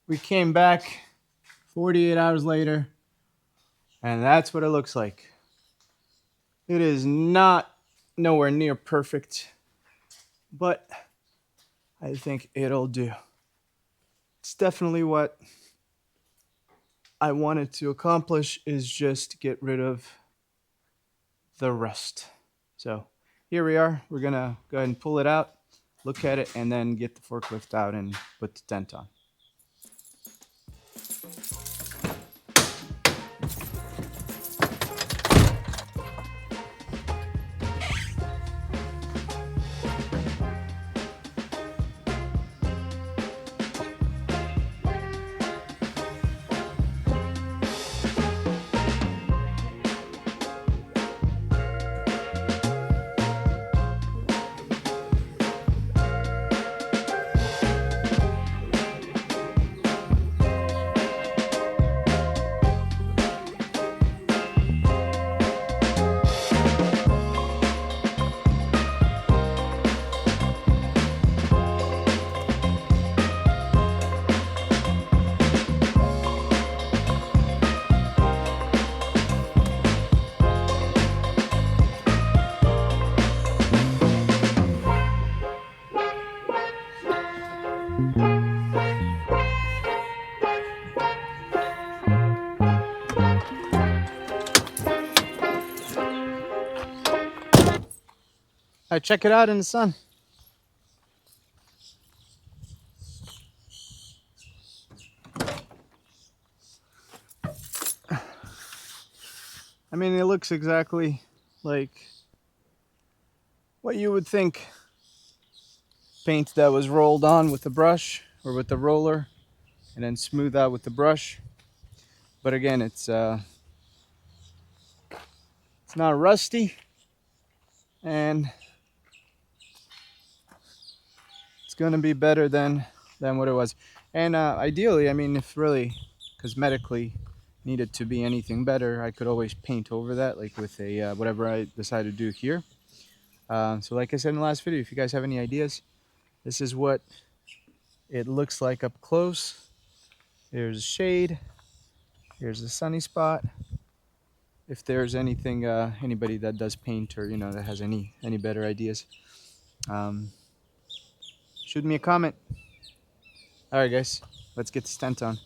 we came back 48 hours later, and that's what it looks like. It is not nowhere near perfect, but I think it'll do. It's definitely what I wanted to accomplish, is just get rid of the rust. So here we are. We're gonna go ahead and pull it out, look at it, and then get the forklift out and put the tent on. All right, check it out in the sun. I mean, it looks exactly like what you would think paint that was rolled on with the brush or with the roller and then smooth out with the brush. But again, it's not rusty, and it's going to be better than what it was. And ideally, I mean, if really cosmetically needed to be anything better, I could always paint over that, like with a whatever I decide to do here. So like I said in the last video, if you guys have any ideas, this is what it looks like up close. There's a shade. Here's a sunny spot. If there's anything, anybody that does paint, or that has any better ideas, shoot me a comment. All right, guys, let's get this tent on.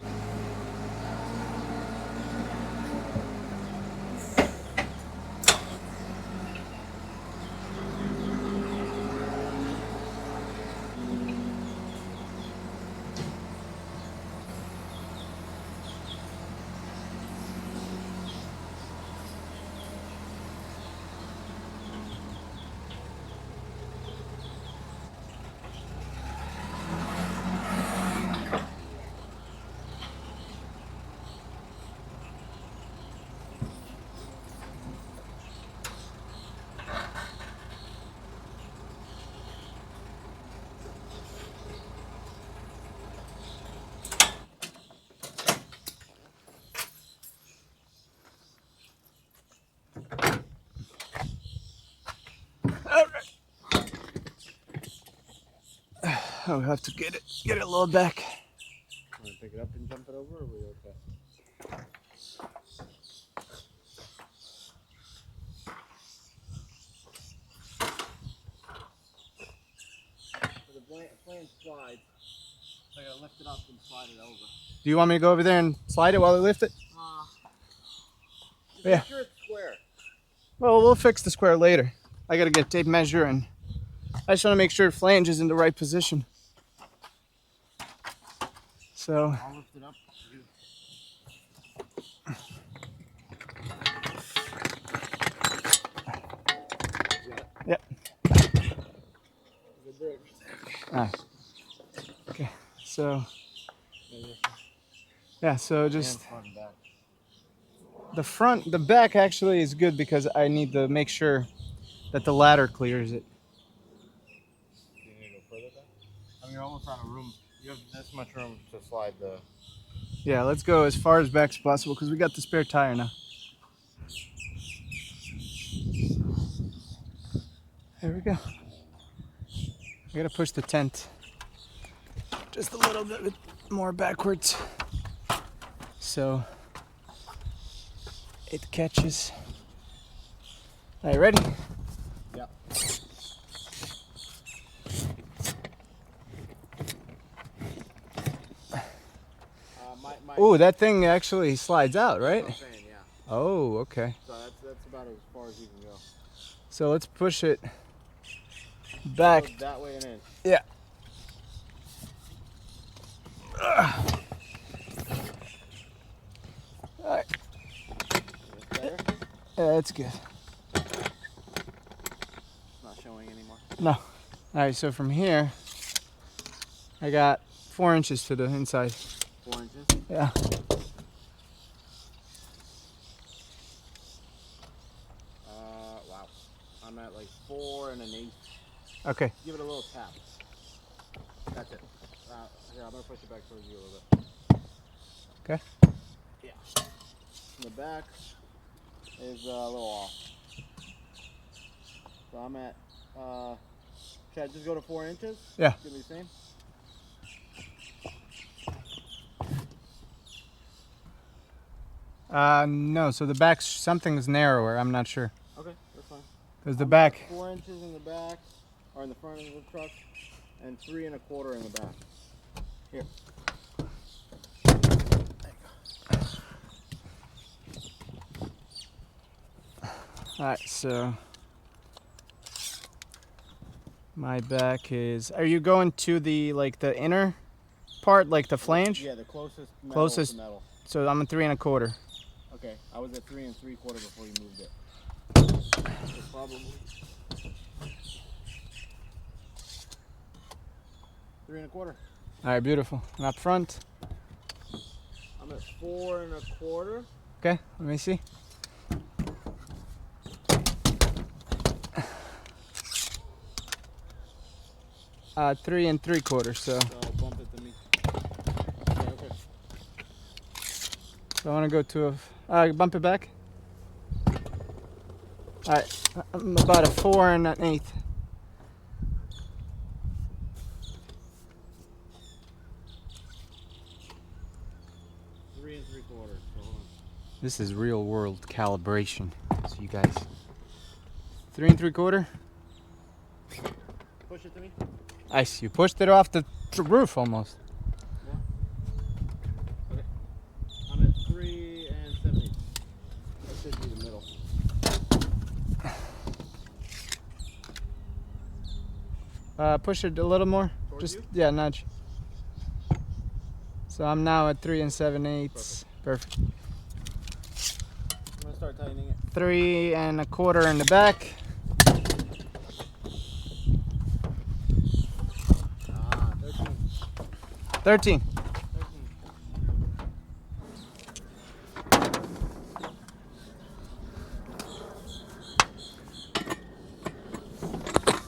I'll have to get it a little back. Want to pick it up and jump it over, or are we okay? So the plane slides. So I gotta lift it up and slide it over. Do you want me to go over there and slide it while I lift it? Just make sure it's square. Well, we'll fix the square later. I gotta get a tape measure, and I just want to make sure the flange is in the right position. So I'll lift it up. Yep. Okay. So yeah. So just the back actually is good because I need to make sure that the ladder clears it. Do you need to go further back? I mean, you're almost out of room. You have this much room to slide the. Yeah, let's go as far as back as possible because we got the spare tire now. There we go. I gotta push the tent just a little bit more backwards so it catches. All right, ready? Yep. Oh, that thing actually slides out, right? That's what I'm saying, yeah. Oh, okay. So that's about as far as you can go. So let's push it back. Go that way and in. Yeah. All right. Better? Yeah, that's good. It's not showing anymore. No. All right, so from here, I got 4 inches to the inside. 4 inches? Yeah. Wow. I'm at like 4 1/8. Okay. Give it a little tap. That's it. Here, I'm gonna push it back towards you a little bit. Okay. Yeah. And the back is a little off. So I'm at, should I just go to 4 inches? Yeah. Give me the same? No, so the back, something's narrower, I'm not sure. Okay, that's fine. Because the I'm back, at 4 inches in the back, or in the front of the truck, and 3 1/4 in the back. Here. alright, so my back is, are you going to the, like the inner part, like the flange? Yeah, the closest metal Closest. to metal. So I'm at 3 1/4. Okay, I was at 3 3/4 before you moved it. So probably 3 1/4. Alright, beautiful. And up front, I'm at 4 1/4. okay, let me see. Uh, 3 3/4, so So I'll bump it to me. Okay. I want to go to a, bump it back. Alright, I'm about a 4 1/8. 3 3/4. So hold on. This is real world calibration. So you guys, 3 3/4. Push it to me. Nice, you pushed it off the roof almost. Okay. I'm at 3 7/8. That should be the middle. Push it a little more. Towards Just you? yeah, nudge. So I'm now at 3 7/8. Perfect. I'm gonna start tightening it. 3 1/4 in the back. 13. 13.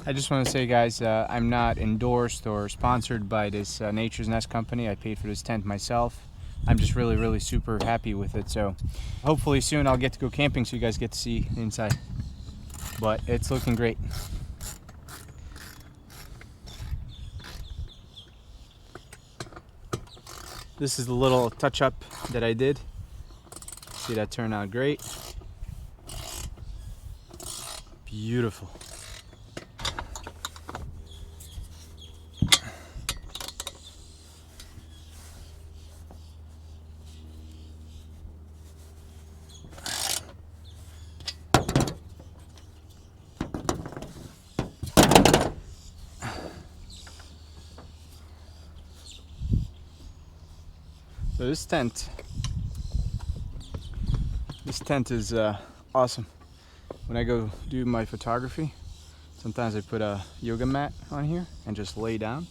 I just want to say, guys, I'm not endorsed or sponsored by this Nature's Nest company. I paid for this tent myself. I'm just really, really super happy with it. So hopefully soon I'll get to go camping so you guys get to see the inside. But it's looking great. This is the little touch-up that I did. See, that turned out great. Beautiful. So this tent is awesome. When I go do my photography, sometimes I put a yoga mat on here and just lay down,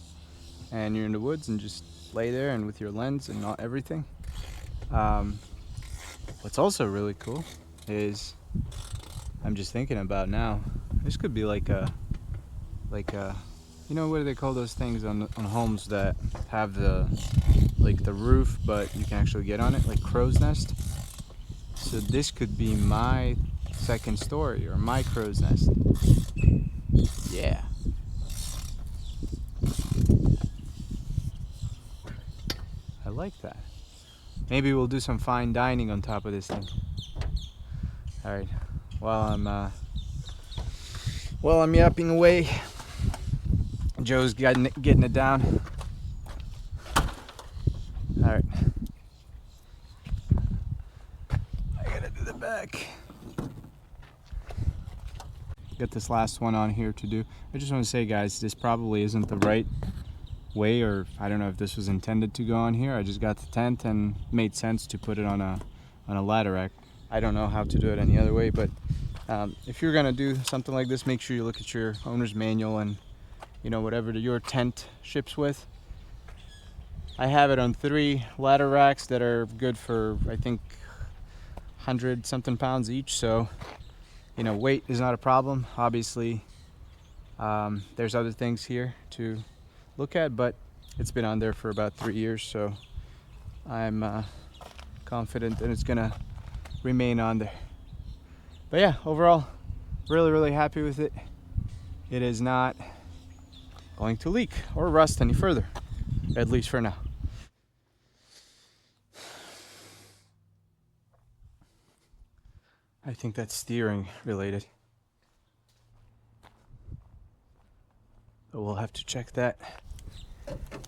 and you're in the woods and just lay there and with your lens and everything. What's also really cool is, I'm just thinking about now, this could be like a you know, what do they call those things on homes that have the roof, but you can actually get on it, like crow's nest? So this could be my second story, or my crow's nest. Yeah. I like that. Maybe we'll do some fine dining on top of this thing. All right. While I'm yapping away, Joe's getting it down. All right. I gotta do the back. Got this last one on here to do. I just want to say, guys, this probably isn't the right way, or I don't know if this was intended to go on here. I just got the tent and made sense to put it on a ladder rack. I don't know how to do it any other way, but if you're gonna do something like this, make sure you look at your owner's manual and whatever your tent ships with. I have it on 3 ladder racks that are good for, I think, 100 something pounds each, so weight is not a problem. Obviously there's other things here to look at, but it's been on there for about 3 years, so I'm confident that it's gonna remain on there. But yeah, overall, really happy with it. It is not going to leak or rust any further, at least for now. I think that's steering related, but we'll have to check that.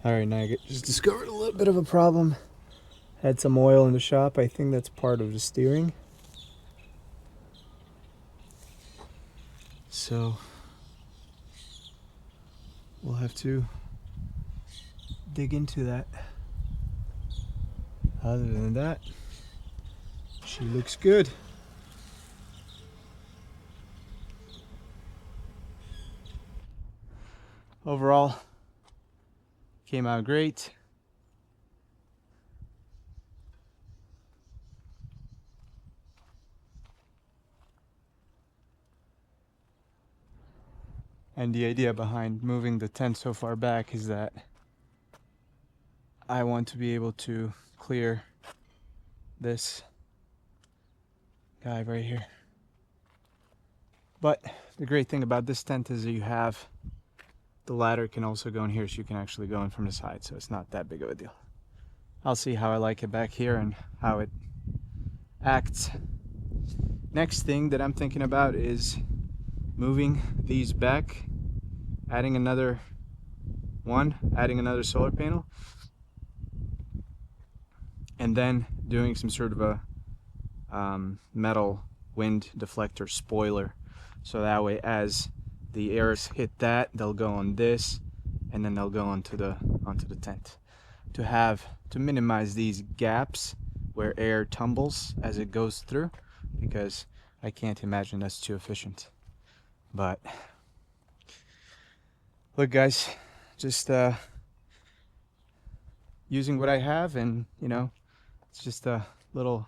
All right, now I just discovered a little bit of a problem. Had some oil in the shop. I think that's part of the steering. So we'll have to dig into that. Other than that, she looks good. Overall, came out great. And the idea behind moving the tent so far back is that I want to be able to clear this guy right here. But the great thing about this tent is that you have the ladder can also go in here, so you can actually go in from the side, so it's not that big of a deal. I'll see how I like it back here and how it acts. Next thing that I'm thinking about is moving these back, adding another solar panel, and then doing some sort of a metal wind deflector spoiler, so that way as the airs hit that, they'll go on this, and then they'll go onto the tent, to minimize these gaps where air tumbles as it goes through, because I can't imagine that's too efficient. But look, guys, just using what I have, and it's just a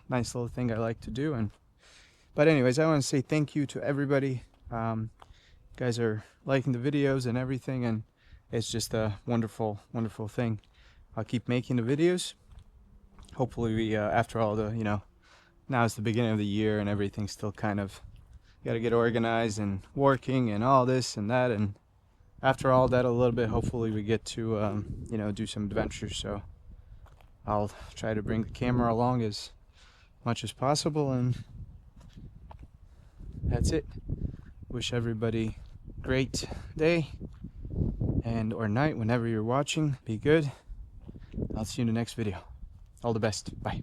nice little thing I like to do. But anyways, I want to say thank you to everybody. You guys are liking the videos and everything, and it's just a wonderful thing. I'll keep making the videos. Hopefully we after all the now it's the beginning of the year and everything's still kind of got to get organized and working and all this and that, and after all that a little bit, hopefully we get to do some adventures. So I'll try to bring the camera along as much as possible, and that's it. Wish everybody great day and or night whenever you're watching. Be good. I'll see you in the next video. All the best. Bye.